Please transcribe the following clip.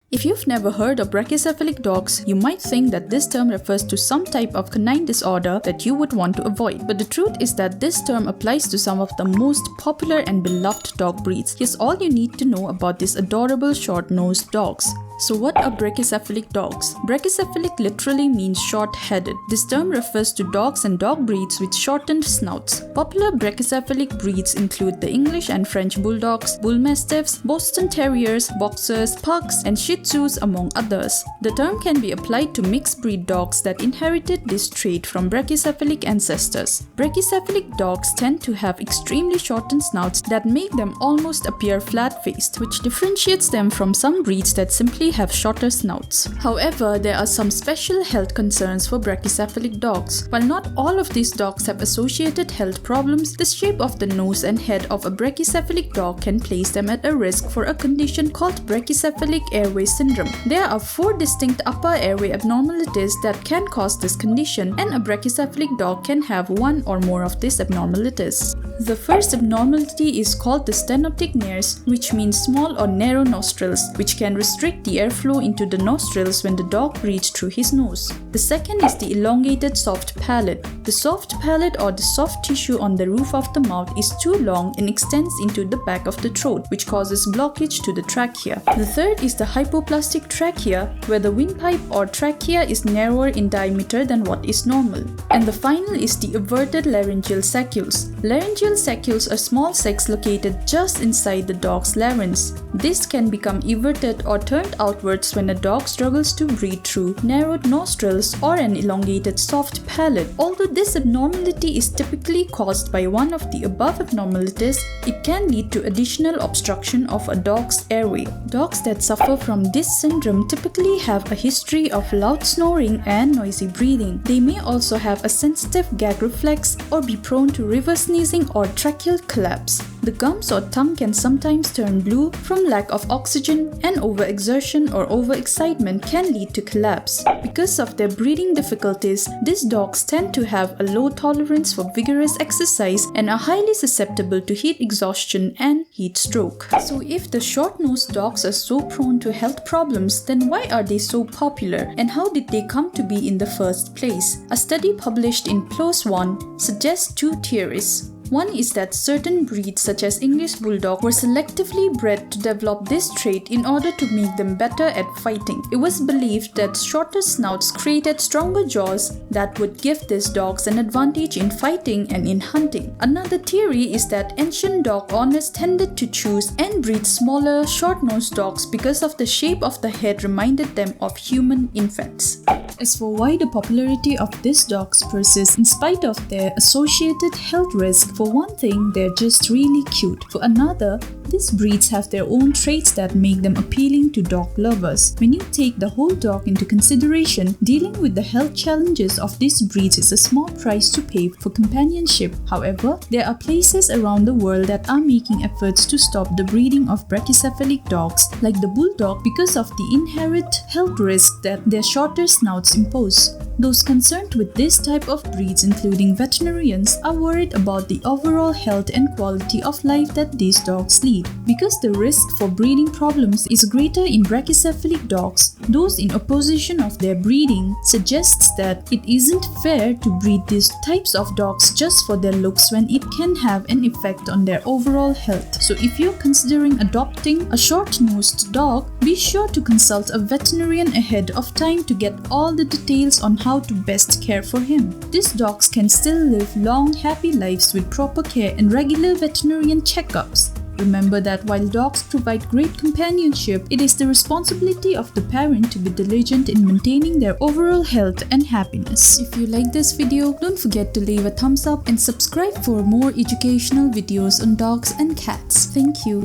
If you've never heard of brachycephalic dogs, you might think that this term refers to some type of canine disorder that you would want to avoid. But the truth is that this term applies to some of the most popular and beloved dog breeds. Here's all you need to know about these adorable short-nosed dogs. So what are brachycephalic dogs? Brachycephalic literally means short-headed. This term refers to dogs and dog breeds with shortened snouts. Popular brachycephalic breeds include the English and French bulldogs, bull mastiffs, Boston terriers, boxers, pugs, and shih tzus among others. The term can be applied to mixed breed dogs that inherited this trait from brachycephalic ancestors. Brachycephalic dogs tend to have extremely shortened snouts that make them almost appear flat-faced, which differentiates them from some breeds that simply have shorter snouts. However, there are some special health concerns for brachycephalic dogs. While not all of these dogs have associated health problems, the shape of the nose and head of a brachycephalic dog can place them at a risk for a condition called brachycephalic airway syndrome. There are 4 distinct upper airway abnormalities that can cause this condition, and a brachycephalic dog can have one or more of these abnormalities. The first abnormality is called the stenoptic nares, which means small or narrow nostrils, which can restrict the airflow into the nostrils when the dog breathes through his nose. The second is the elongated soft palate. The soft palate, or the soft tissue on the roof of the mouth, is too long and extends into the back of the throat, which causes blockage to the trachea. The third is the hypoplastic trachea, where the windpipe or trachea is narrower in diameter than what is normal. And the final is the everted laryngeal saccules. Laryngeal saccules are small sacs located just inside the dog's larynx. This can become everted or turned outwards when a dog struggles to breathe through narrowed nostrils or an elongated soft palate. Although this abnormality is typically caused by one of the above abnormalities, it can lead to additional obstruction of a dog's airway. Dogs that suffer from this syndrome typically have a history of loud snoring and noisy breathing. They may also have a sensitive gag reflex or be prone to reverse sneezing or tracheal collapse. The gums or tongue can sometimes turn blue from lack of oxygen, and overexertion or overexcitement can lead to collapse. Because of their breathing difficulties, these dogs tend to have a low tolerance for vigorous exercise and are highly susceptible to heat exhaustion and heat stroke. So if the short-nosed dogs are so prone to health problems, then why are they so popular, and how did they come to be in the first place? A study published in PLOS One suggests 2 theories. One is that certain breeds such as English Bulldog were selectively bred to develop this trait in order to make them better at fighting. It was believed that shorter snouts created stronger jaws that would give these dogs an advantage in fighting and in hunting. Another theory is that ancient dog owners tended to choose and breed smaller, short-nosed dogs because of the shape of the head reminded them of human infants. As for why the popularity of these dogs persists in spite of their associated health risk, for one thing, they're just really cute. For another, these breeds have their own traits that make them appealing to dog lovers. When you take the whole dog into consideration, dealing with the health challenges of these breeds is a small price to pay for companionship. However, there are places around the world that are making efforts to stop the breeding of brachycephalic dogs, like the bulldog, because of the inherent health risk that their shorter snouts impose. Those concerned with this type of breeds, including veterinarians, are worried about the overall health and quality of life that these dogs lead. Because the risk for breeding problems is greater in brachycephalic dogs, those in opposition of their breeding suggests that it isn't fair to breed these types of dogs just for their looks when it can have an effect on their overall health. So if you're considering adopting a short-nosed dog, be sure to consult a veterinarian ahead of time to get all the details on how to best care for him. These dogs can still live long, happy lives with proper care and regular veterinarian checkups. Remember that while dogs provide great companionship, it is the responsibility of the parent to be diligent in maintaining their overall health and happiness. If you like this video, don't forget to leave a thumbs up and subscribe for more educational videos on dogs and cats. Thank you.